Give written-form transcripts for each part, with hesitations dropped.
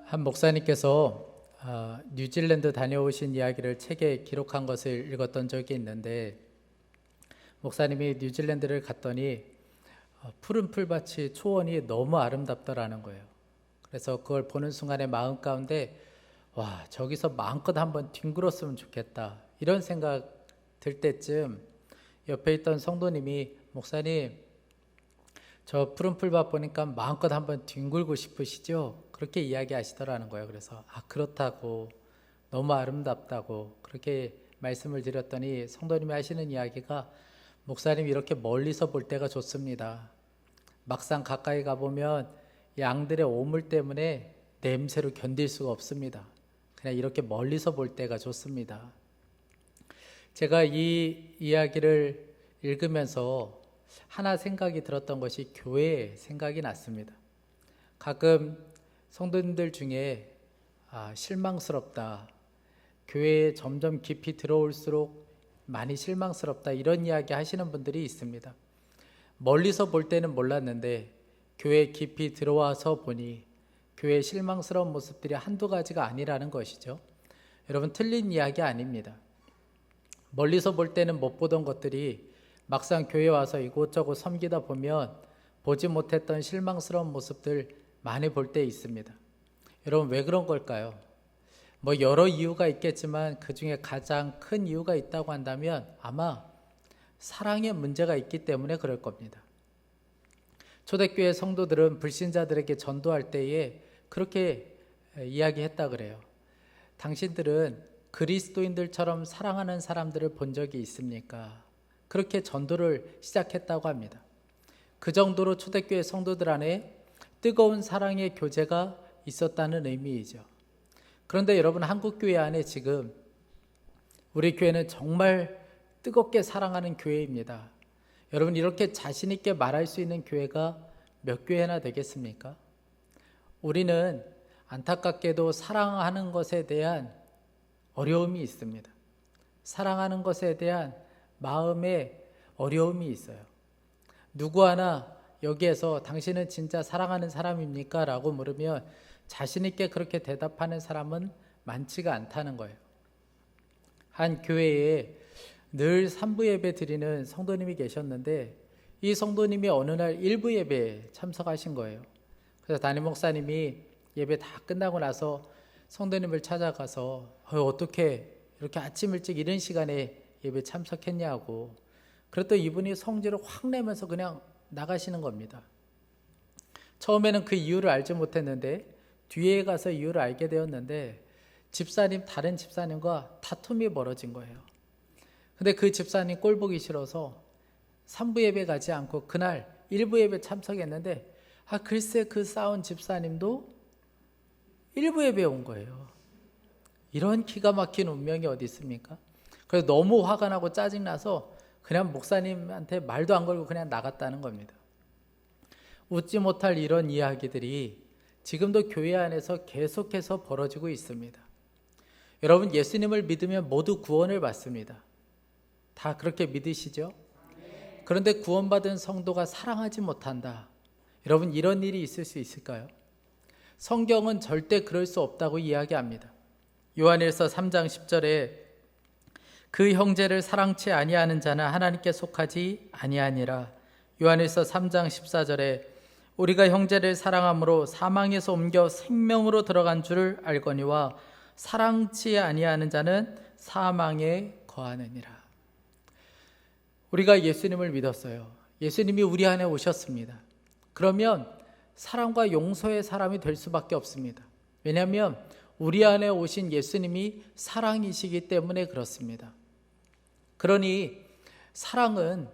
한 목사님께서 뉴질랜드 다녀오신 이야기를 책에 기록한 것을 읽었던 적이 있는데, 목사님이 뉴질랜드를 갔더니 푸른 풀밭이 초원이 너무 아름답더라는 거예요. 그래서 그걸 보는 순간에 마음 가운데 와, 저기서 마음껏 한번 뒹굴었으면 좋겠다, 이런 생각 들 때쯤 옆에 있던 성도님이, 목사님, 저 푸른 풀밭 보니까 마음껏 한번 뒹굴고 싶으시죠? 그렇게 이야기하시더라는 거예요. 그래서 그렇다고, 너무 아름답다고 그렇게 말씀을 드렸더니 성도님이 하시는 이야기가, 목사님, 이렇게 멀리서 볼 때가 좋습니다. 막상 가까이 가보면 양들의 오물 때문에 냄새로 견딜 수가 없습니다. 그냥 이렇게 멀리서 볼 때가 좋습니다. 제가 이 이야기를 읽으면서 하나 생각이 들었던 것이 교회 생각이 났습니다. 가끔 성도님들 중에 실망스럽다, 교회에 점점 깊이 들어올수록 많이 실망스럽다, 이런 이야기 하시는 분들이 있습니다. 멀리서 볼 때는 몰랐는데 교회에 깊이 들어와서 보니 교회의 실망스러운 모습들이 한두 가지가 아니라는 것이죠. 여러분, 틀린 이야기 아닙니다. 멀리서 볼 때는 못 보던 것들이 막상 교회에 와서 이곳저곳 섬기다 보면 보지 못했던 실망스러운 모습들 많이 볼 때 있습니다. 여러분, 왜 그런 걸까요? 여러 이유가 있겠지만 그 중에 가장 큰 이유가 있다고 한다면 아마 사랑의 문제가 있기 때문에 그럴 겁니다. 초대교회 성도들은 불신자들에게 전도할 때에 그렇게 이야기했다 그래요. 당신들은 그리스도인들처럼 사랑하는 사람들을 본 적이 있습니까? 그렇게 전도를 시작했다고 합니다. 그 정도로 초대교회 성도들 안에 뜨거운 사랑의 교제가 있었다는 의미이죠. 그런데 여러분, 한국교회 안에 지금 우리 교회는 정말 뜨겁게 사랑하는 교회입니다. 여러분, 이렇게 자신 있게 말할 수 있는 교회가 몇 교회나 되겠습니까? 우리는 안타깝게도 사랑하는 것에 대한 어려움이 있습니다. 사랑하는 것에 대한 마음에 어려움이 있어요. 누구 하나 여기에서 당신은 진짜 사랑하는 사람입니까? 라고 물으면 자신 있게 그렇게 대답하는 사람은 많지가 않다는 거예요. 한 교회에 늘 3부 예배 드리는 성도님이 계셨는데, 이 성도님이 어느 날 1부 예배에 참석하신 거예요. 그래서 담임 목사님이 예배 다 끝나고 나서 성도님을 찾아가서 어떻게 이렇게 아침 일찍 이른 시간에 예배 참석했냐고, 그랬더니 이분이 성질을 확 내면서 그냥 나가시는 겁니다. 처음에는 그 이유를 알지 못했는데 뒤에 가서 이유를 알게 되었는데, 다른 집사님과 다툼이 벌어진 거예요. 근데 그 집사님 꼴 보기 싫어서 3부 예배 가지 않고 그날 1부 예배 참석했는데, 글쎄 그 싸운 집사님도 1부 예배에 온 거예요. 이런 기가 막힌 운명이 어디 있습니까? 그래서 너무 화가 나고 짜증나서 그냥 목사님한테 말도 안 걸고 그냥 나갔다는 겁니다. 웃지 못할 이런 이야기들이 지금도 교회 안에서 계속해서 벌어지고 있습니다. 여러분, 예수님을 믿으면 모두 구원을 받습니다. 다 그렇게 믿으시죠? 그런데 구원받은 성도가 사랑하지 못한다, 여러분, 이런 일이 있을 수 있을까요? 성경은 절대 그럴 수 없다고 이야기합니다. 요한일서 3장 10절에 그 형제를 사랑치 아니하는 자는 하나님께 속하지 아니하니라. 요한일서 3장 14절에 우리가 형제를 사랑함으로 사망에서 옮겨 생명으로 들어간 줄을 알거니와 사랑치 아니하는 자는 사망에 거하느니라. 우리가 예수님을 믿었어요. 예수님이 우리 안에 오셨습니다. 그러면 사랑과 용서의 사람이 될 수밖에 없습니다. 왜냐하면 우리 안에 오신 예수님이 사랑이시기 때문에 그렇습니다. 그러니 사랑은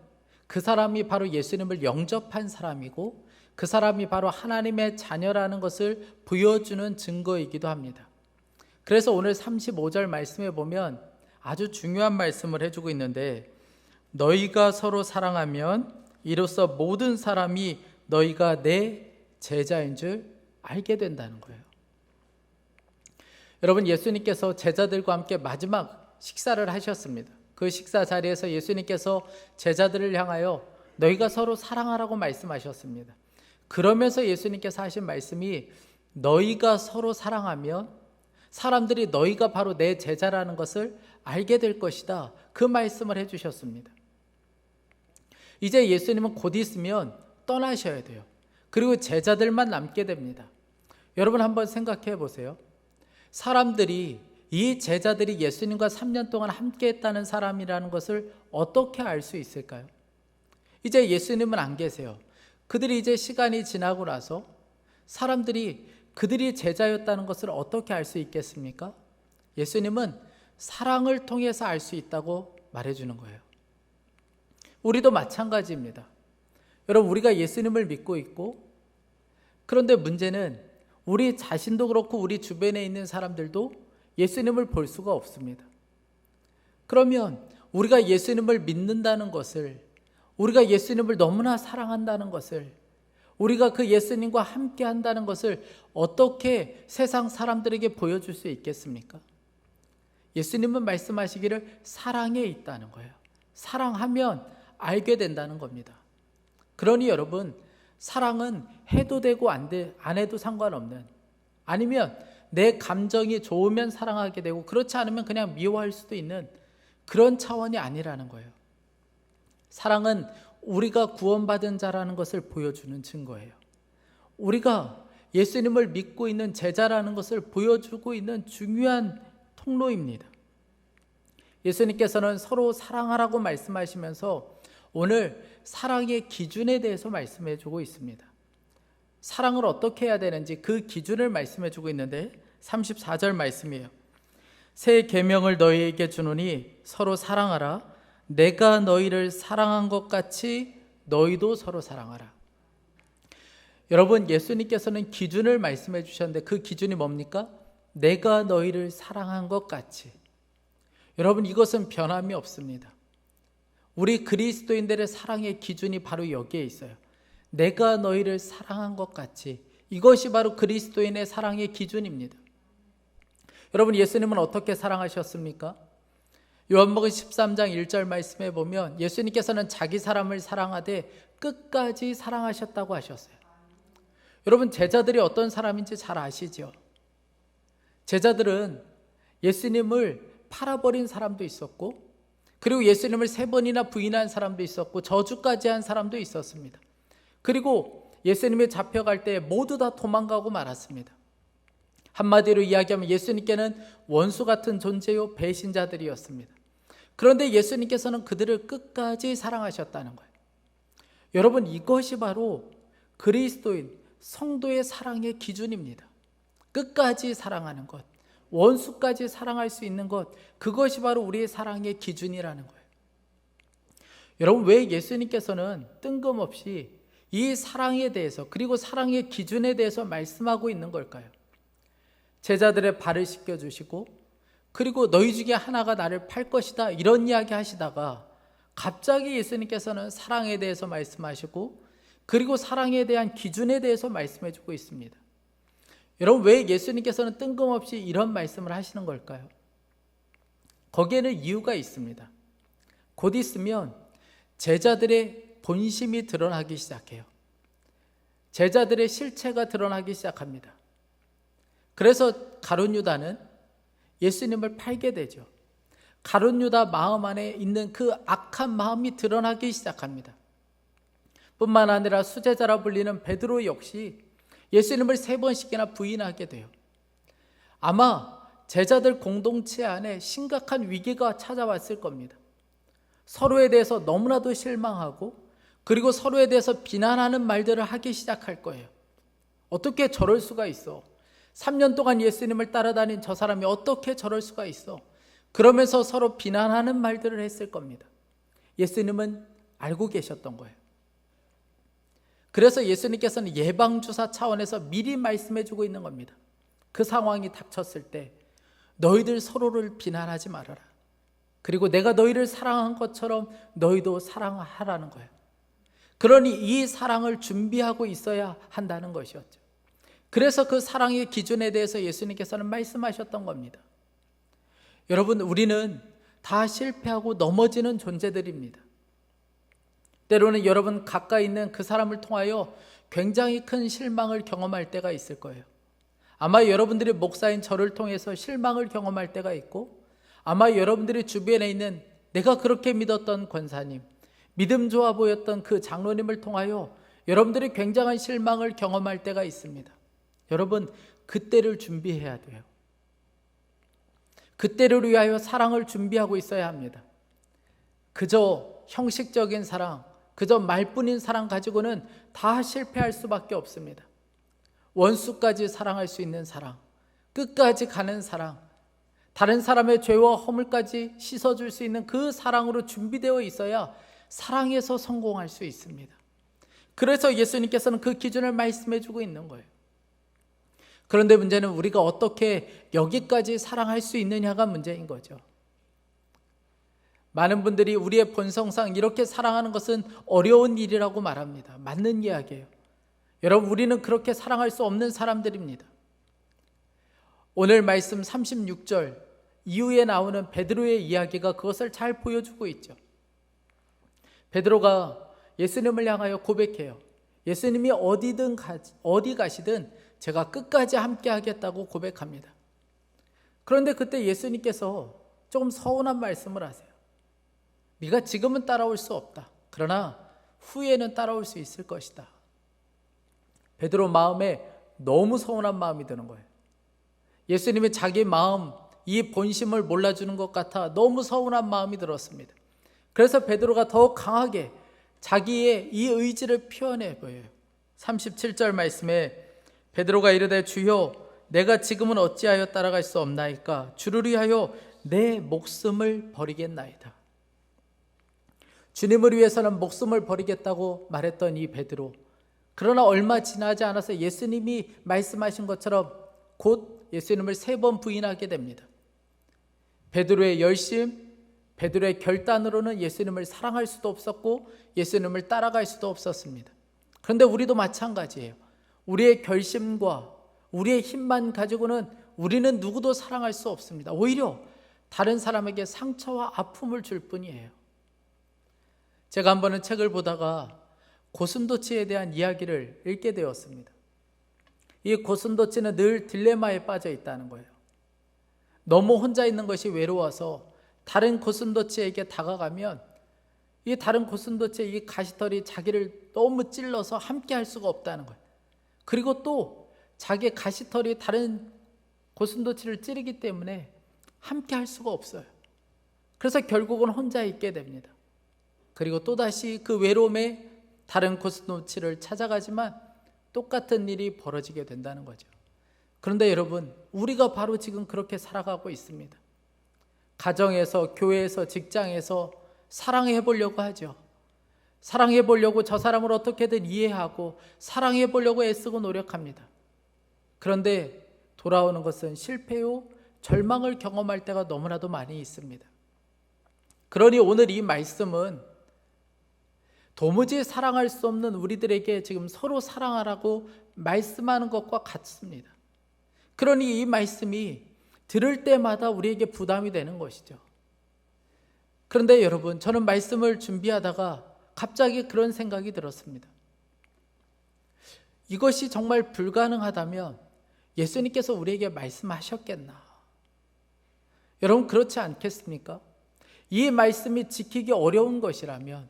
그 사람이 바로 예수님을 영접한 사람이고, 그 사람이 바로 하나님의 자녀라는 것을 보여주는 증거이기도 합니다. 그래서 오늘 35절 말씀에 보면 아주 중요한 말씀을 해주고 있는데, 너희가 서로 사랑하면 이로써 모든 사람이 너희가 내 제자인 줄 알게 된다는 거예요. 여러분, 예수님께서 제자들과 함께 마지막 식사를 하셨습니다. 그 식사 자리에서 예수님께서 제자들을 향하여 너희가 서로 사랑하라고 말씀하셨습니다. 그러면서 예수님께서 하신 말씀이 너희가 서로 사랑하면 사람들이 너희가 바로 내 제자라는 것을 알게 될 것이다. 그 말씀을 해주셨습니다. 이제 예수님은 곧 있으면 떠나셔야 돼요. 그리고 제자들만 남게 됩니다. 여러분 한번 생각해 보세요. 사람들이 이 제자들이 예수님과 3년 동안 함께 했다는 사람이라는 것을 어떻게 알 수 있을까요? 이제 예수님은 안 계세요. 그들이 이제 시간이 지나고 나서 사람들이 그들이 제자였다는 것을 어떻게 알 수 있겠습니까? 예수님은 사랑을 통해서 알 수 있다고 말해주는 거예요. 우리도 마찬가지입니다. 여러분, 우리가 예수님을 믿고 있고, 그런데 문제는 우리 자신도 그렇고 우리 주변에 있는 사람들도 예수님을 볼 수가 없습니다. 그러면 우리가 예수님을 믿는다는 것을, 우리가 예수님을 너무나 사랑한다는 것을, 우리가 그 예수님과 함께 한다는 것을 어떻게 세상 사람들에게 보여줄 수 있겠습니까? 예수님은 말씀하시기를 사랑에 있다는 거예요. 사랑하면 알게 된다는 겁니다. 그러니 여러분, 사랑은 해도 되고 안 해도 상관없는, 아니면 내 감정이 좋으면 사랑하게 되고 그렇지 않으면 그냥 미워할 수도 있는 그런 차원이 아니라는 거예요. 사랑은 우리가 구원받은 자라는 것을 보여주는 증거예요. 우리가 예수님을 믿고 있는 제자라는 것을 보여주고 있는 중요한 통로입니다. 예수님께서는 서로 사랑하라고 말씀하시면서 오늘 사랑의 기준에 대해서 말씀해 주고 있습니다. 사랑을 어떻게 해야 되는지 그 기준을 말씀해 주고 있는데 34절 말씀이에요. 새 계명을 너희에게 주노니 서로 사랑하라. 내가 너희를 사랑한 것 같이 너희도 서로 사랑하라. 여러분, 예수님께서는 기준을 말씀해 주셨는데 그 기준이 뭡니까? 내가 너희를 사랑한 것 같이. 여러분, 이것은 변함이 없습니다. 우리 그리스도인들의 사랑의 기준이 바로 여기에 있어요. 내가 너희를 사랑한 것 같이. 이것이 바로 그리스도인의 사랑의 기준입니다. 여러분, 예수님은 어떻게 사랑하셨습니까? 요한복음 13장 1절 말씀에 보면 예수님께서는 자기 사람을 사랑하되 끝까지 사랑하셨다고 하셨어요. 여러분, 제자들이 어떤 사람인지 잘 아시죠? 제자들은 예수님을 팔아버린 사람도 있었고, 그리고 예수님을 3번이나 부인한 사람도 있었고, 저주까지 한 사람도 있었습니다. 그리고 예수님이 잡혀갈 때 모두 다 도망가고 말았습니다. 한마디로 이야기하면 예수님께는 원수 같은 존재요, 배신자들이었습니다. 그런데 예수님께서는 그들을 끝까지 사랑하셨다는 거예요. 여러분, 이것이 바로 그리스도인 성도의 사랑의 기준입니다. 끝까지 사랑하는 것, 원수까지 사랑할 수 있는 것, 그것이 바로 우리의 사랑의 기준이라는 거예요. 여러분, 왜 예수님께서는 뜬금없이 이 사랑에 대해서, 그리고 사랑의 기준에 대해서 말씀하고 있는 걸까요? 제자들의 발을 씻겨주시고, 그리고 너희 중에 하나가 나를 팔 것이다, 이런 이야기 하시다가 갑자기 예수님께서는 사랑에 대해서 말씀하시고, 그리고 사랑에 대한 기준에 대해서 말씀해주고 있습니다. 여러분, 왜 예수님께서는 뜬금없이 이런 말씀을 하시는 걸까요? 거기에는 이유가 있습니다. 곧 있으면 제자들의 본심이 드러나기 시작해요. 제자들의 실체가 드러나기 시작합니다. 그래서 가룟 유다는 예수님을 팔게 되죠. 가룟 유다 마음 안에 있는 그 악한 마음이 드러나기 시작합니다. 뿐만 아니라 수제자라 불리는 베드로 역시 예수님을 3번씩이나 부인하게 돼요. 아마 제자들 공동체 안에 심각한 위기가 찾아왔을 겁니다. 서로에 대해서 너무나도 실망하고, 그리고 서로에 대해서 비난하는 말들을 하기 시작할 거예요. 어떻게 저럴 수가 있어? 3년 동안 예수님을 따라다닌 저 사람이 어떻게 저럴 수가 있어? 그러면서 서로 비난하는 말들을 했을 겁니다. 예수님은 알고 계셨던 거예요. 그래서 예수님께서는 예방주사 차원에서 미리 말씀해주고 있는 겁니다. 그 상황이 닥쳤을 때 너희들 서로를 비난하지 말아라. 그리고 내가 너희를 사랑한 것처럼 너희도 사랑하라는 거예요. 그러니 이 사랑을 준비하고 있어야 한다는 것이었죠. 그래서 그 사랑의 기준에 대해서 예수님께서는 말씀하셨던 겁니다. 여러분, 우리는 다 실패하고 넘어지는 존재들입니다. 때로는 여러분 가까이 있는 그 사람을 통하여 굉장히 큰 실망을 경험할 때가 있을 거예요. 아마 여러분들이 목사인 저를 통해서 실망을 경험할 때가 있고, 아마 여러분들이 주변에 있는 내가 그렇게 믿었던 권사님, 믿음 좋아 보였던 그 장로님을 통하여 여러분들이 굉장한 실망을 경험할 때가 있습니다. 여러분, 그때를 준비해야 돼요. 그때를 위하여 사랑을 준비하고 있어야 합니다. 그저 형식적인 사랑, 그저 말뿐인 사랑 가지고는 다 실패할 수밖에 없습니다. 원수까지 사랑할 수 있는 사랑, 끝까지 가는 사랑, 다른 사람의 죄와 허물까지 씻어줄 수 있는 그 사랑으로 준비되어 있어야 사랑에서 성공할 수 있습니다. 그래서 예수님께서는 그 기준을 말씀해 주고 있는 거예요. 그런데 문제는 우리가 어떻게 여기까지 사랑할 수 있느냐가 문제인 거죠. 많은 분들이 우리의 본성상 이렇게 사랑하는 것은 어려운 일이라고 말합니다. 맞는 이야기예요. 여러분, 우리는 그렇게 사랑할 수 없는 사람들입니다. 오늘 말씀 36절 이후에 나오는 베드로의 이야기가 그것을 잘 보여주고 있죠. 베드로가 예수님을 향하여 고백해요. 예수님이 어디 가시든 제가 끝까지 함께 하겠다고 고백합니다. 그런데 그때 예수님께서 조금 서운한 말씀을 하세요. 네가 지금은 따라올 수 없다. 그러나 후에는 따라올 수 있을 것이다. 베드로 마음에 너무 서운한 마음이 드는 거예요. 예수님이 자기 마음, 이 본심을 몰라주는 것 같아 너무 서운한 마음이 들었습니다. 그래서 베드로가 더욱 강하게 자기의 이 의지를 표현해 보여요. 37절 말씀에 베드로가 이르되 주여 내가 지금은 어찌하여 따라갈 수 없나이까 주를 위하여 내 목숨을 버리겠나이다. 주님을 위해서는 목숨을 버리겠다고 말했던 이 베드로, 그러나 얼마 지나지 않아서 예수님이 말씀하신 것처럼 곧 예수님을 3번 부인하게 됩니다. 베드로의 열심, 베드로의 결단으로는 예수님을 사랑할 수도 없었고 예수님을 따라갈 수도 없었습니다. 그런데 우리도 마찬가지예요. 우리의 결심과 우리의 힘만 가지고는 우리는 누구도 사랑할 수 없습니다. 오히려 다른 사람에게 상처와 아픔을 줄 뿐이에요. 제가 한 번은 책을 보다가 고슴도치에 대한 이야기를 읽게 되었습니다. 이 고슴도치는 늘 딜레마에 빠져 있다는 거예요. 너무 혼자 있는 것이 외로워서 다른 고슴도치에게 다가가면 이 다른 고슴도치의 이 가시털이 자기를 너무 찔러서 함께 할 수가 없다는 거예요. 그리고 또 자기 가시털이 다른 고슴도치를 찌르기 때문에 함께 할 수가 없어요. 그래서 결국은 혼자 있게 됩니다. 그리고 또다시 그 외로움에 다른 고슴도치를 찾아가지만 똑같은 일이 벌어지게 된다는 거죠. 그런데 여러분, 우리가 바로 지금 그렇게 살아가고 있습니다. 가정에서, 교회에서, 직장에서 사랑해 보려고 하죠. 사랑해 보려고 저 사람을 어떻게든 이해하고 사랑해 보려고 애쓰고 노력합니다. 그런데 돌아오는 것은 실패요, 절망을 경험할 때가 너무나도 많이 있습니다. 그러니 오늘 이 말씀은 도무지 사랑할 수 없는 우리들에게 지금 서로 사랑하라고 말씀하는 것과 같습니다. 그러니 이 말씀이 들을 때마다 우리에게 부담이 되는 것이죠. 그런데 여러분, 저는 말씀을 준비하다가 갑자기 그런 생각이 들었습니다. 이것이 정말 불가능하다면 예수님께서 우리에게 말씀하셨겠나? 여러분, 그렇지 않겠습니까? 이 말씀이 지키기 어려운 것이라면,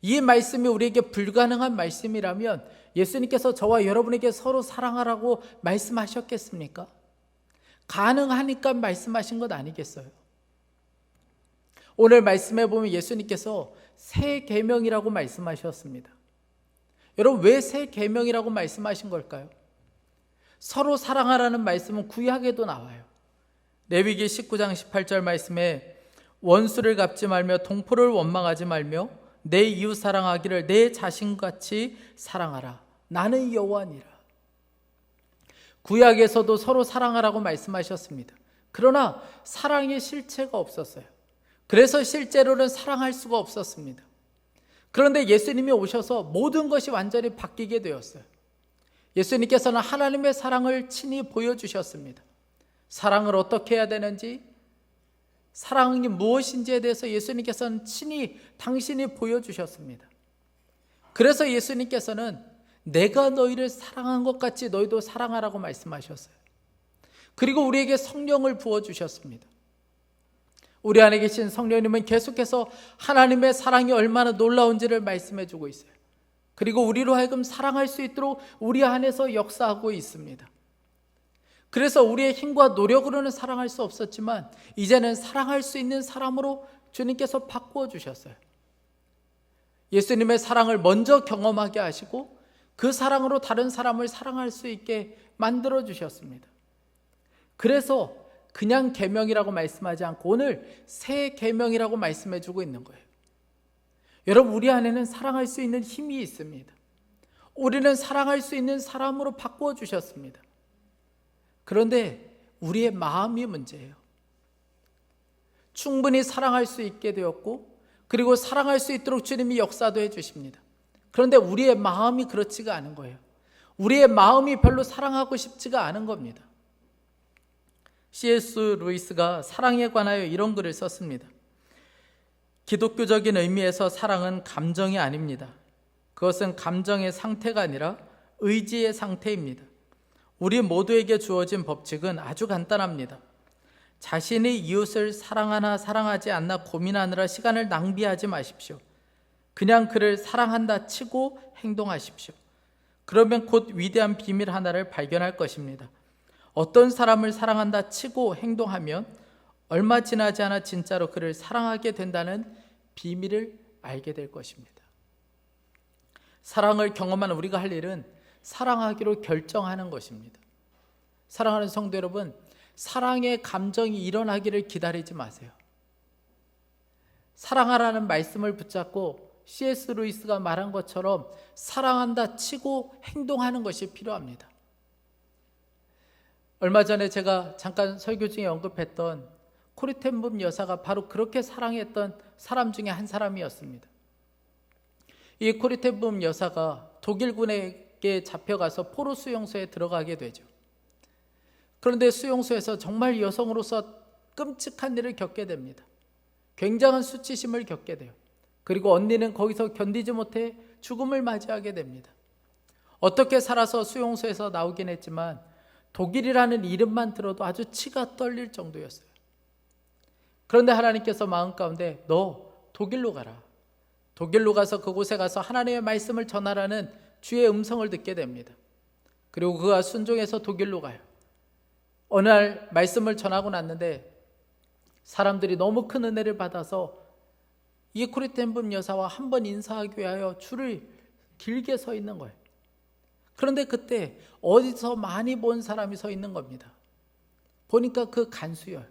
이 말씀이 우리에게 불가능한 말씀이라면 예수님께서 저와 여러분에게 서로 사랑하라고 말씀하셨겠습니까? 가능하니까 말씀하신 것 아니겠어요? 오늘 말씀해 보면 예수님께서 새 계명이라고 말씀하셨습니다. 여러분, 왜 새 계명이라고 말씀하신 걸까요? 서로 사랑하라는 말씀은 구약에도 나와요. 레위기 19장 18절 말씀에 원수를 갚지 말며 동포를 원망하지 말며 내 이웃 사랑하기를 내 자신같이 사랑하라. 나는 여호와니라. 구약에서도 서로 사랑하라고 말씀하셨습니다. 그러나 사랑의 실체가 없었어요. 그래서 실제로는 사랑할 수가 없었습니다. 그런데 예수님이 오셔서 모든 것이 완전히 바뀌게 되었어요. 예수님께서는 하나님의 사랑을 친히 보여주셨습니다. 사랑을 어떻게 해야 되는지, 사랑이 무엇인지에 대해서 예수님께서는 친히 당신이 보여주셨습니다. 그래서 예수님께서는 내가 너희를 사랑한 것 같이 너희도 사랑하라고 말씀하셨어요. 그리고 우리에게 성령을 부어주셨습니다. 우리 안에 계신 성령님은 계속해서 하나님의 사랑이 얼마나 놀라운지를 말씀해주고 있어요. 그리고 우리로 하여금 사랑할 수 있도록 우리 안에서 역사하고 있습니다. 그래서 우리의 힘과 노력으로는 사랑할 수 없었지만 이제는 사랑할 수 있는 사람으로 주님께서 바꾸어 주셨어요. 예수님의 사랑을 먼저 경험하게 하시고 그 사랑으로 다른 사람을 사랑할 수 있게 만들어 주셨습니다. 그래서 그냥 계명이라고 말씀하지 않고 오늘 새 계명이라고 말씀해 주고 있는 거예요. 여러분, 우리 안에는 사랑할 수 있는 힘이 있습니다. 우리는 사랑할 수 있는 사람으로 바꾸어 주셨습니다. 그런데 우리의 마음이 문제예요. 충분히 사랑할 수 있게 되었고 그리고 사랑할 수 있도록 주님이 역사도 해주십니다. 그런데 우리의 마음이 그렇지가 않은 거예요. 우리의 마음이 별로 사랑하고 싶지가 않은 겁니다. C.S. 루이스가 사랑에 관하여 이런 글을 썼습니다. 기독교적인 의미에서 사랑은 감정이 아닙니다. 그것은 감정의 상태가 아니라 의지의 상태입니다. 우리 모두에게 주어진 법칙은 아주 간단합니다. 자신의 이웃을 사랑하나 사랑하지 않나 고민하느라 시간을 낭비하지 마십시오. 그냥 그를 사랑한다 치고 행동하십시오. 그러면 곧 위대한 비밀 하나를 발견할 것입니다. 어떤 사람을 사랑한다 치고 행동하면 얼마 지나지 않아 진짜로 그를 사랑하게 된다는 비밀을 알게 될 것입니다. 사랑을 경험한 우리가 할 일은 사랑하기로 결정하는 것입니다. 사랑하는 성도 여러분, 사랑의 감정이 일어나기를 기다리지 마세요. 사랑하라는 말씀을 붙잡고 C.S. 루이스가 말한 것처럼 사랑한다 치고 행동하는 것이 필요합니다. 얼마 전에 제가 잠깐 설교 중에 언급했던 코리 텐 붐 여사가 바로 그렇게 사랑했던 사람 중에 한 사람이었습니다. 이 코리 텐 붐 여사가 독일군에게 잡혀가서 포로 수용소에 들어가게 되죠. 그런데 수용소에서 정말 여성으로서 끔찍한 일을 겪게 됩니다. 굉장한 수치심을 겪게 돼요. 그리고 언니는 거기서 견디지 못해 죽음을 맞이하게 됩니다. 어떻게 살아서 수용소에서 나오긴 했지만 독일이라는 이름만 들어도 아주 치가 떨릴 정도였어요. 그런데 하나님께서 마음 가운데 너 독일로 가라. 독일로 가서 그곳에 가서 하나님의 말씀을 전하라는 주의 음성을 듣게 됩니다. 그리고 그가 순종해서 독일로 가요. 어느 날 말씀을 전하고 났는데 사람들이 너무 큰 은혜를 받아서 이 코리 텐 붐 여사와 한 번 인사하기 위하여 줄을 길게 서 있는 거예요. 그런데 그때 어디서 많이 본 사람이 서 있는 겁니다. 보니까 그 간수요.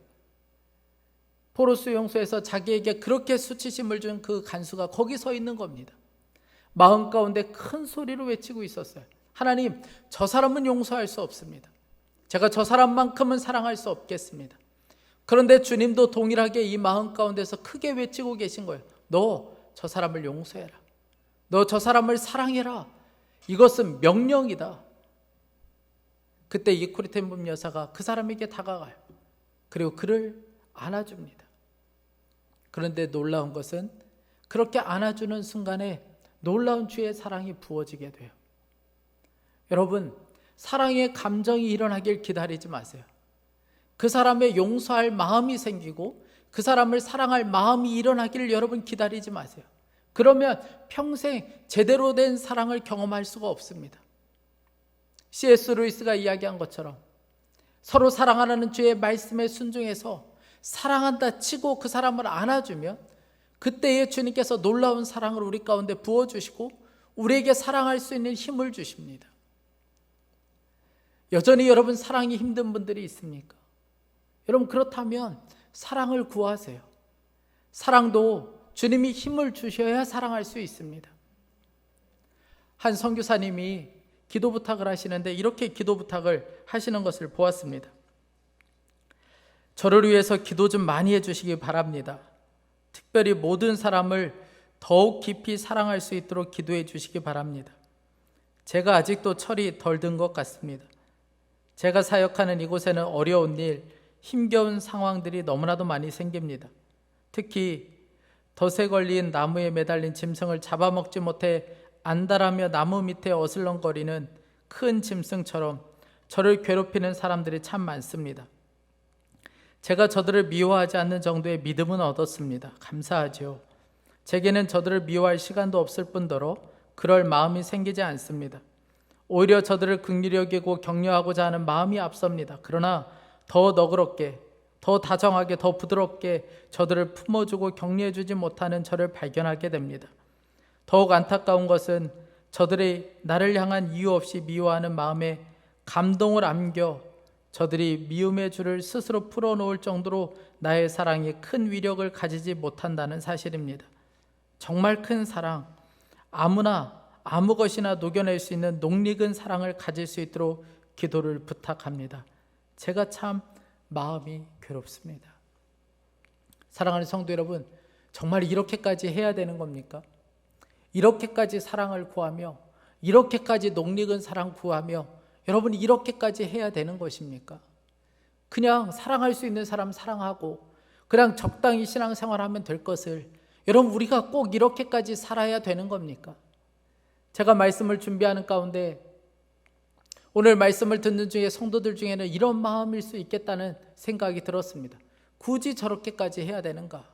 포로 수용소에서 자기에게 그렇게 수치심을 준 그 간수가 거기 서 있는 겁니다. 마음 가운데 큰 소리로 외치고 있었어요. 하나님, 저 사람은 용서할 수 없습니다. 제가 저 사람만큼은 사랑할 수 없겠습니다. 그런데 주님도 동일하게 이 마음 가운데서 크게 외치고 계신 거예요. 너 저 사람을 용서해라. 너 저 사람을 사랑해라. 이것은 명령이다. 그때 이 코리 텐 붐 여사가 그 사람에게 다가가요. 그리고 그를 안아줍니다. 그런데 놀라운 것은 그렇게 안아주는 순간에 놀라운 주의 사랑이 부어지게 돼요. 여러분, 사랑의 감정이 일어나길 기다리지 마세요. 그 사람의 용서할 마음이 생기고 그 사람을 사랑할 마음이 일어나기를 여러분 기다리지 마세요. 그러면 평생 제대로 된 사랑을 경험할 수가 없습니다. C.S. 루이스가 이야기한 것처럼 서로 사랑하라는 주의 말씀에 순종해서 사랑한다 치고 그 사람을 안아주면 그때에 주님께서 놀라운 사랑을 우리 가운데 부어주시고 우리에게 사랑할 수 있는 힘을 주십니다. 여전히 여러분 사랑이 힘든 분들이 있습니까? 여러분 그렇다면 사랑을 구하세요. 사랑도 주님이 힘을 주셔야 사랑할 수 있습니다. 한 선교사님이 기도 부탁을 하시는데 이렇게 기도 부탁을 하시는 것을 보았습니다. 저를 위해서 기도 좀 많이 해주시기 바랍니다. 특별히 모든 사람을 더욱 깊이 사랑할 수 있도록 기도해 주시기 바랍니다. 제가 아직도 철이 덜 든 것 같습니다. 제가 사역하는 이곳에는 어려운 일, 힘겨운 상황들이 너무나도 많이 생깁니다. 특히 덫에 걸린 나무에 매달린 짐승을 잡아먹지 못해 안달하며 나무 밑에 어슬렁거리는 큰 짐승처럼 저를 괴롭히는 사람들이 참 많습니다. 제가 저들을 미워하지 않는 정도의 믿음은 얻었습니다. 감사하죠. 제게는 저들을 미워할 시간도 없을 뿐더러 그럴 마음이 생기지 않습니다. 오히려 저들을 긍휼히 여기고 격려하고자 하는 마음이 앞섭니다. 그러나 더 너그럽게, 더 다정하게, 더 부드럽게 저들을 품어주고 격려해주지 못하는 저를 발견하게 됩니다. 더욱 안타까운 것은 저들이 나를 향한 이유 없이 미워하는 마음에 감동을 안겨 저들이 미움의 줄을 스스로 풀어놓을 정도로 나의 사랑이 큰 위력을 가지지 못한다는 사실입니다. 정말 큰 사랑, 아무나 아무 것이나 녹여낼 수 있는 녹익은 사랑을 가질 수 있도록 기도를 부탁합니다. 제가 참 마음이 괴롭습니다. 사랑하는 성도 여러분, 정말 이렇게까지 해야 되는 겁니까? 이렇게까지 사랑을 구하며, 이렇게까지 녹익은 사랑 구하며, 여러분 이렇게까지 해야 되는 것입니까? 그냥 사랑할 수 있는 사람 사랑하고 그냥 적당히 신앙생활하면 될 것을 여러분 우리가 꼭 이렇게까지 살아야 되는 겁니까? 제가 말씀을 준비하는 가운데 오늘 말씀을 듣는 중에 성도들 중에는 이런 마음일 수 있겠다는 생각이 들었습니다. 굳이 저렇게까지 해야 되는가?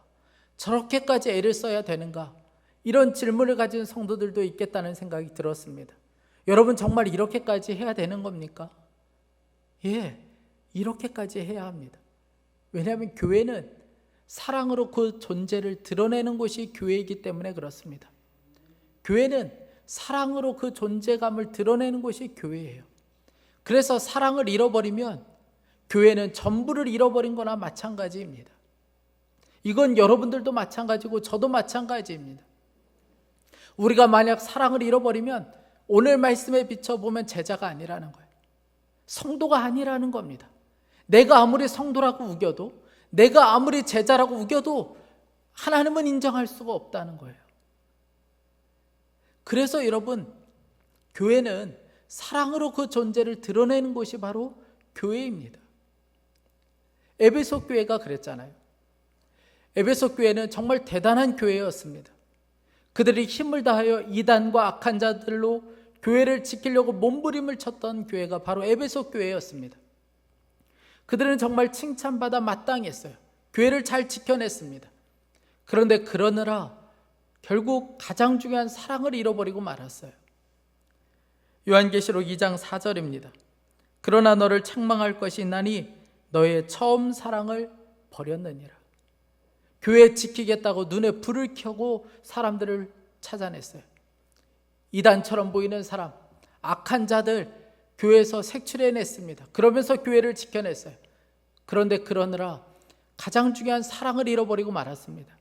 저렇게까지 애를 써야 되는가? 이런 질문을 가진 성도들도 있겠다는 생각이 들었습니다. 여러분 정말 이렇게까지 해야 되는 겁니까? 예, 이렇게까지 해야 합니다. 왜냐하면 교회는 사랑으로 그 존재를 드러내는 곳이 교회이기 때문에 그렇습니다. 교회는 사랑으로 그 존재감을 드러내는 곳이 교회예요. 그래서 사랑을 잃어버리면 교회는 전부를 잃어버린 거나 마찬가지입니다. 이건 여러분들도 마찬가지고 저도 마찬가지입니다. 우리가 만약 사랑을 잃어버리면 오늘 말씀에 비춰보면 제자가 아니라는 거예요. 성도가 아니라는 겁니다. 내가 아무리 성도라고 우겨도, 내가 아무리 제자라고 우겨도 하나님은 인정할 수가 없다는 거예요. 그래서 여러분, 교회는 사랑으로 그 존재를 드러내는 곳이 바로 교회입니다. 에베소 교회가 그랬잖아요. 에베소 교회는 정말 대단한 교회였습니다. 그들이 힘을 다하여 이단과 악한 자들로 교회를 지키려고 몸부림을 쳤던 교회가 바로 에베소 교회였습니다. 그들은 정말 칭찬받아 마땅했어요. 교회를 잘 지켜냈습니다. 그런데 그러느라 결국 가장 중요한 사랑을 잃어버리고 말았어요. 요한계시록 2장 4절입니다. 그러나 너를 책망할 것이 있나니 너의 처음 사랑을 버렸느니라. 교회 지키겠다고 눈에 불을 켜고 사람들을 찾아냈어요. 이단처럼 보이는 사람, 악한 자들 교회에서 색출해냈습니다. 그러면서 교회를 지켜냈어요. 그런데 그러느라 가장 중요한 사랑을 잃어버리고 말았습니다.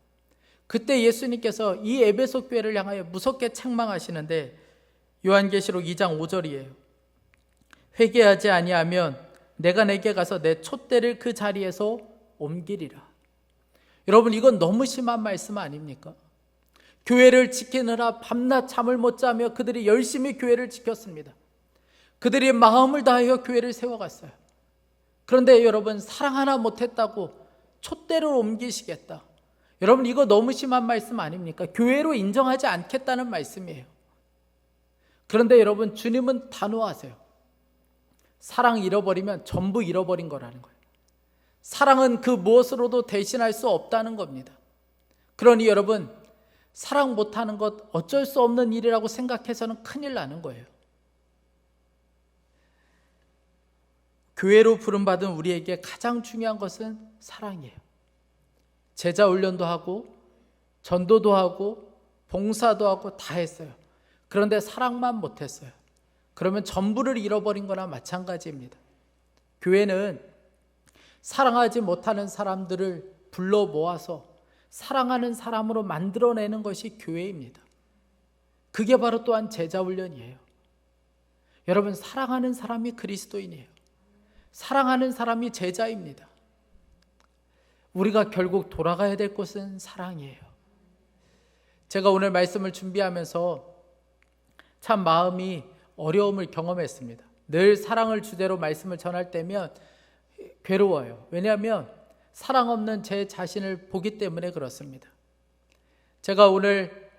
그때 예수님께서 이 에베소 교회를 향하여 무섭게 책망하시는데 요한계시록 2장 5절이에요. 회개하지 아니하면 내가 내게 가서 내 촛대를 그 자리에서 옮기리라. 여러분 이건 너무 심한 말씀 아닙니까? 교회를 지키느라 밤낮 잠을 못 자며 그들이 열심히 교회를 지켰습니다. 그들이 마음을 다하여 교회를 세워갔어요. 그런데 여러분 사랑 하나 못했다고 촛대를 옮기시겠다. 여러분 이거 너무 심한 말씀 아닙니까? 교회로 인정하지 않겠다는 말씀이에요. 그런데 여러분 주님은 단호하세요. 사랑 잃어버리면 전부 잃어버린 거라는 거예요. 사랑은 그 무엇으로도 대신할 수 없다는 겁니다. 그러니 여러분 사랑 못하는 것 어쩔 수 없는 일이라고 생각해서는 큰일 나는 거예요. 교회로 부름받은 우리에게 가장 중요한 것은 사랑이에요. 제자 훈련도 하고 전도도 하고 봉사도 하고 다 했어요. 그런데 사랑만 못했어요. 그러면 전부를 잃어버린 거나 마찬가지입니다. 교회는 사랑하지 못하는 사람들을 불러 모아서 사랑하는 사람으로 만들어내는 것이 교회입니다. 그게 바로 또한 제자훈련이에요. 여러분 사랑하는 사람이 그리스도인이에요. 사랑하는 사람이 제자입니다. 우리가 결국 돌아가야 될 곳은 사랑이에요. 제가 오늘 말씀을 준비하면서 참 마음이 어려움을 경험했습니다. 늘 사랑을 주제로 말씀을 전할 때면 괴로워요. 왜냐하면 사랑 없는 제 자신을 보기 때문에 그렇습니다. 제가 오늘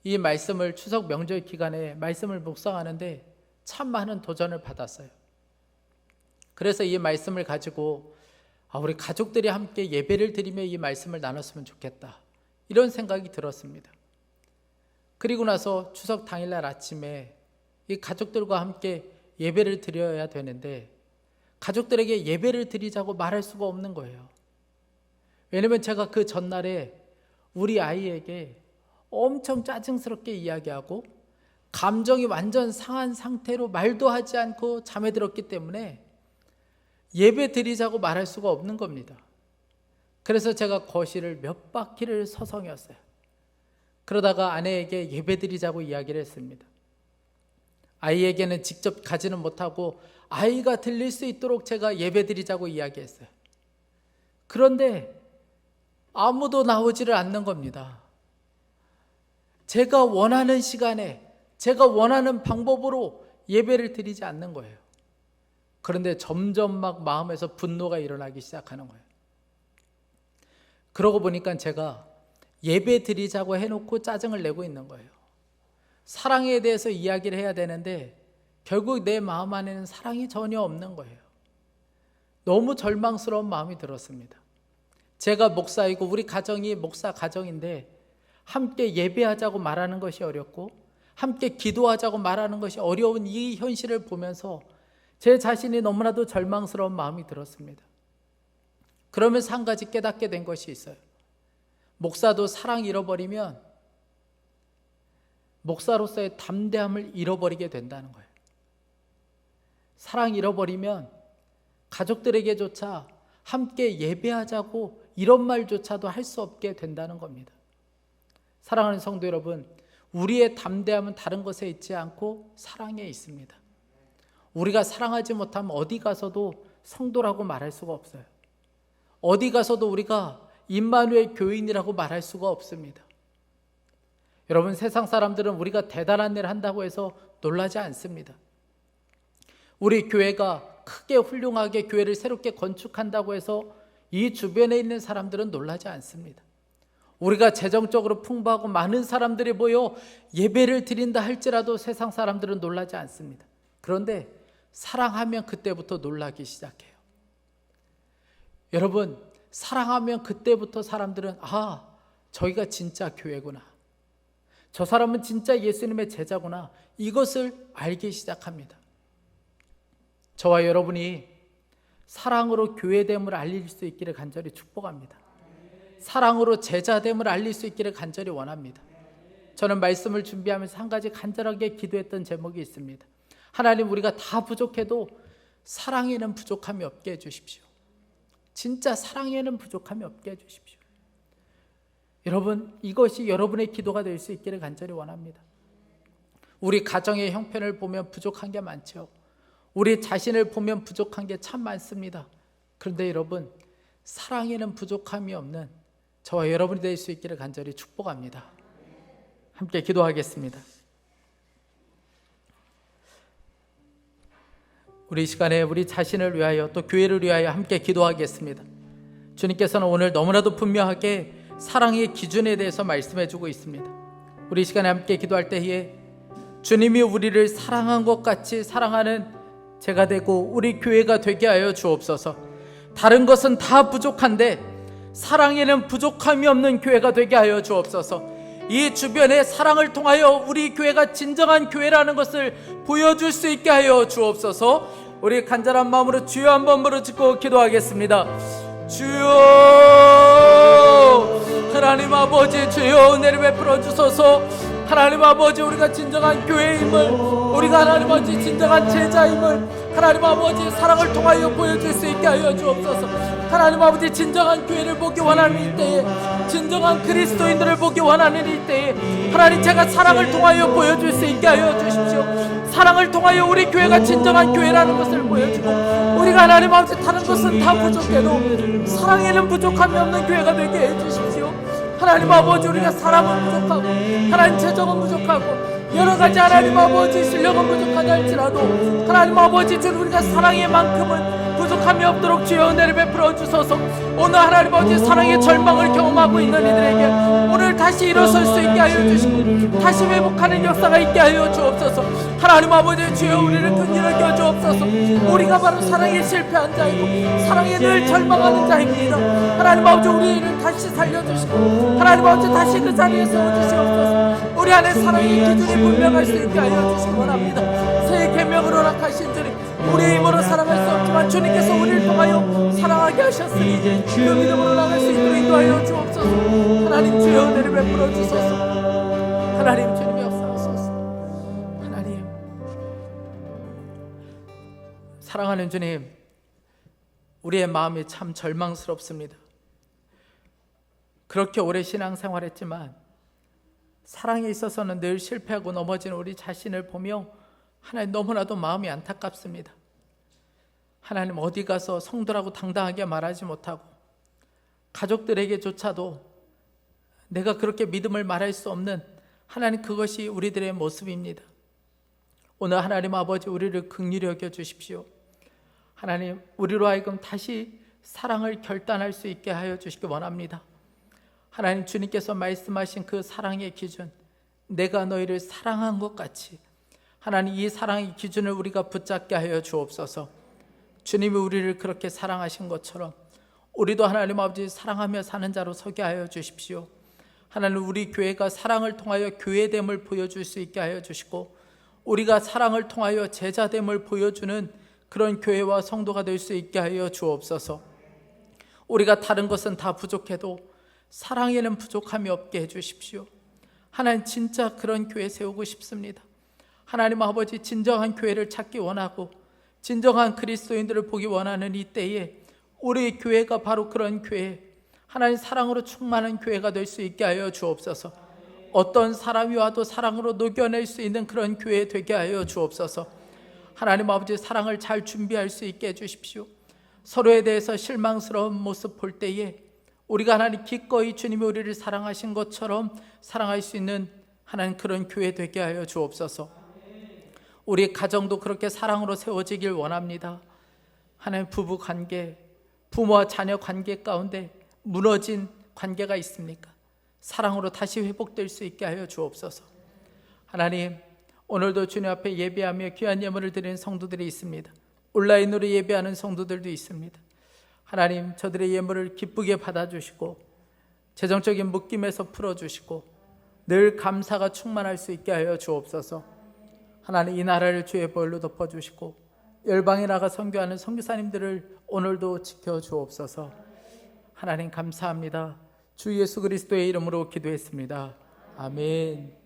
이 말씀을 추석 명절 기간에 말씀을 묵상하는데 참 많은 도전을 받았어요. 그래서 이 말씀을 가지고 우리 가족들이 함께 예배를 드리며 이 말씀을 나눴으면 좋겠다, 이런 생각이 들었습니다. 그리고 나서 추석 당일날 아침에 이 가족들과 함께 예배를 드려야 되는데 가족들에게 예배를 드리자고 말할 수가 없는 거예요. 왜냐면 제가 그 전날에 우리 아이에게 엄청 짜증스럽게 이야기하고 감정이 완전 상한 상태로 말도 하지 않고 잠에 들었기 때문에 예배 드리자고 말할 수가 없는 겁니다. 그래서 제가 거실을 몇 바퀴를 서성였어요. 그러다가 아내에게 예배 드리자고 이야기를 했습니다. 아이에게는 직접 가지는 못하고 아이가 들릴 수 있도록 제가 예배 드리자고 이야기했어요. 그런데 아무도 나오지를 않는 겁니다. 제가 원하는 시간에 제가 원하는 방법으로 예배를 드리지 않는 거예요. 그런데 점점 막 마음에서 분노가 일어나기 시작하는 거예요. 그러고 보니까 제가 예배 드리자고 해놓고 짜증을 내고 있는 거예요. 사랑에 대해서 이야기를 해야 되는데 결국 내 마음 안에는 사랑이 전혀 없는 거예요. 너무 절망스러운 마음이 들었습니다. 제가 목사이고 우리 가정이 목사 가정인데 함께 예배하자고 말하는 것이 어렵고 함께 기도하자고 말하는 것이 어려운 이 현실을 보면서 제 자신이 너무나도 절망스러운 마음이 들었습니다. 그러면서 한 가지 깨닫게 된 것이 있어요. 목사도 사랑 잃어버리면 목사로서의 담대함을 잃어버리게 된다는 거예요. 사랑 잃어버리면 가족들에게조차 함께 예배하자고 이런 말조차도 할 수 없게 된다는 겁니다. 사랑하는 성도 여러분, 우리의 담대함은 다른 것에 있지 않고 사랑에 있습니다. 우리가 사랑하지 못하면 어디 가서도 성도라고 말할 수가 없어요. 어디 가서도 우리가 임마누엘 교인이라고 말할 수가 없습니다. 여러분, 세상 사람들은 우리가 대단한 일을 한다고 해서 놀라지 않습니다. 우리 교회가 크게 훌륭하게 교회를 새롭게 건축한다고 해서 이 주변에 있는 사람들은 놀라지 않습니다. 우리가 재정적으로 풍부하고 많은 사람들이 모여 예배를 드린다 할지라도 세상 사람들은 놀라지 않습니다. 그런데 사랑하면 그때부터 놀라기 시작해요. 여러분, 사랑하면 그때부터 사람들은 저희가 진짜 교회구나, 저 사람은 진짜 예수님의 제자구나, 이것을 알기 시작합니다. 저와 여러분이 사랑으로 교회됨을 알릴 수 있기를 간절히 축복합니다. 사랑으로 제자됨을 알릴 수 있기를 간절히 원합니다. 저는 말씀을 준비하면서 한 가지 간절하게 기도했던 제목이 있습니다. 하나님, 우리가 다 부족해도 사랑에는 부족함이 없게 해주십시오. 진짜 사랑에는 부족함이 없게 해주십시오. 여러분, 이것이 여러분의 기도가 될 수 있기를 간절히 원합니다. 우리 가정의 형편을 보면 부족한 게 많죠. 우리 자신을 보면 부족한 게 참 많습니다. 그런데 여러분, 사랑에는 부족함이 없는 저와 여러분이 될 수 있기를 간절히 축복합니다. 함께 기도하겠습니다. 우리 시간에 우리 자신을 위하여 또 교회를 위하여 함께 기도하겠습니다. 주님께서는 오늘 너무나도 분명하게 사랑의 기준에 대해서 말씀해 주고 있습니다. 우리 시간에 함께 기도할 때에 주님이 우리를 사랑한 것 같이 사랑하는 제가 되고 우리 교회가 되게 하여 주옵소서. 다른 것은 다 부족한데 사랑에는 부족함이 없는 교회가 되게 하여 주옵소서. 이 주변의 사랑을 통하여 우리 교회가 진정한 교회라는 것을 보여줄 수 있게 하여 주옵소서. 우리 간절한 마음으로 주여 한번 부르짖고 기도하겠습니다. 주여, 하나님 아버지, 주여 은혜를 베풀어 주소서. 하나님 아버지, 우리가 진정한 교회임을, 우리가 하나님 아버지 진정한 제자임을 하나님 아버지 사랑을 통하여 보여줄 수 있게 하여 주옵소서. 하나님 아버지, 진정한 교회를 보기 원하는 이때에, 진정한 그리스도인들을 보기 원하는 이때에 하나님, 제가 사랑을 통하여 보여줄 수 있게 하여 주십시오. 사랑을 통하여 우리 교회가 진정한 교회라는 것을 보여주고, 우리가 하나님 아버지 다른 것은 다 부족해도 사랑에는 부족함이 없는 교회가 되게 해주십시오. 하나님 아버지, 우리가 사람은 부족하고 하나님 재정은 부족하고 여러 가지 하나님 아버지 실력은 부족하다 할지라도 하나님 아버지, 주는 우리가 사랑의 만큼은 부족함이 없도록 주여 은혜를 베풀어 주소서. 오늘 하나님 아버지 사랑의 절망을 경험하고 있는 이들에게 오늘 다시 일어설 수 있게 하여 주시고 다시 회복하는 역사가 있게 하여 주옵소서. 하나님 아버지, 주여 우리를 긍휼히 여겨 주옵소서. 주옵소서. 우리가 바로 사랑에 실패한 자이고 사랑에 늘 절망하는 자입니다. 하나님 아버지, 우리를 다시 살려주시고 하나님 아버지 다시 그 자리에 세워주시옵소서. 우리 안에 사랑의 기준이 분명할 수 있게 하여 주시기 원합니다. 새 계명을 허락하신 주님, 우리의 힘으로 사랑할 수 없지만 주님께서 우리를 통하여 사랑하게 하셨으니 그 믿음으로 나갈 수 있도록 인도하여 주옵소서. 하나님 주여 은혜를 베풀어 주소서. 하나님 주님이 역사하소서. 하나님, 사랑하는 주님, 우리의 마음이 참 절망스럽습니다. 그렇게 오래 신앙생활했지만 사랑에 있어서는 늘 실패하고 넘어지는 우리 자신을 보며 하나님 너무나도 마음이 안타깝습니다. 하나님, 어디 가서 성도라고 당당하게 말하지 못하고 가족들에게조차도 내가 그렇게 믿음을 말할 수 없는, 하나님, 그것이 우리들의 모습입니다. 오늘 하나님 아버지, 우리를 긍휼히 여겨 주십시오. 하나님, 우리로 하여금 다시 사랑을 결단할 수 있게 하여 주시기 원합니다. 하나님, 주님께서 말씀하신 그 사랑의 기준, 내가 너희를 사랑한 것 같이 하나님, 이 사랑의 기준을 우리가 붙잡게 하여 주옵소서. 주님이 우리를 그렇게 사랑하신 것처럼 우리도 하나님 아버지 사랑하며 사는 자로 서게 하여 주십시오. 하나님, 우리 교회가 사랑을 통하여 교회됨을 보여줄 수 있게 하여 주시고 우리가 사랑을 통하여 제자됨을 보여주는 그런 교회와 성도가 될 수 있게 하여 주옵소서. 우리가 다른 것은 다 부족해도 사랑에는 부족함이 없게 해주십시오. 하나님, 진짜 그런 교회 세우고 싶습니다. 하나님 아버지, 진정한 교회를 찾기 원하고 진정한 그리스도인들을 보기 원하는 이 때에 우리 교회가 바로 그런 교회, 하나님 사랑으로 충만한 교회가 될 수 있게 하여 주옵소서. 어떤 사람이 와도 사랑으로 녹여낼 수 있는 그런 교회 되게 하여 주옵소서. 하나님 아버지, 사랑을 잘 준비할 수 있게 해주십시오. 서로에 대해서 실망스러운 모습 볼 때에 우리가 하나님 기꺼이 주님이 우리를 사랑하신 것처럼 사랑할 수 있는 하나님 그런 교회 되게 하여 주옵소서. 우리 가정도 그렇게 사랑으로 세워지길 원합니다. 하나님, 부부 관계, 부모와 자녀 관계 가운데 무너진 관계가 있습니까? 사랑으로 다시 회복될 수 있게 하여 주옵소서. 하나님, 오늘도 주님 앞에 예배하며 귀한 예물을 드리는 성도들이 있습니다. 온라인으로 예배하는 성도들도 있습니다. 하나님, 저들의 예물을 기쁘게 받아주시고 재정적인 묶임에서 풀어주시고 늘 감사가 충만할 수 있게 하여 주옵소서. 하나님, 이 나라를 주의 보혈로 덮어주시고 열방에 나가 선교하는 선교사님들을 오늘도 지켜주옵소서. 하나님, 감사합니다. 주 예수 그리스도의 이름으로 기도했습니다. 아멘.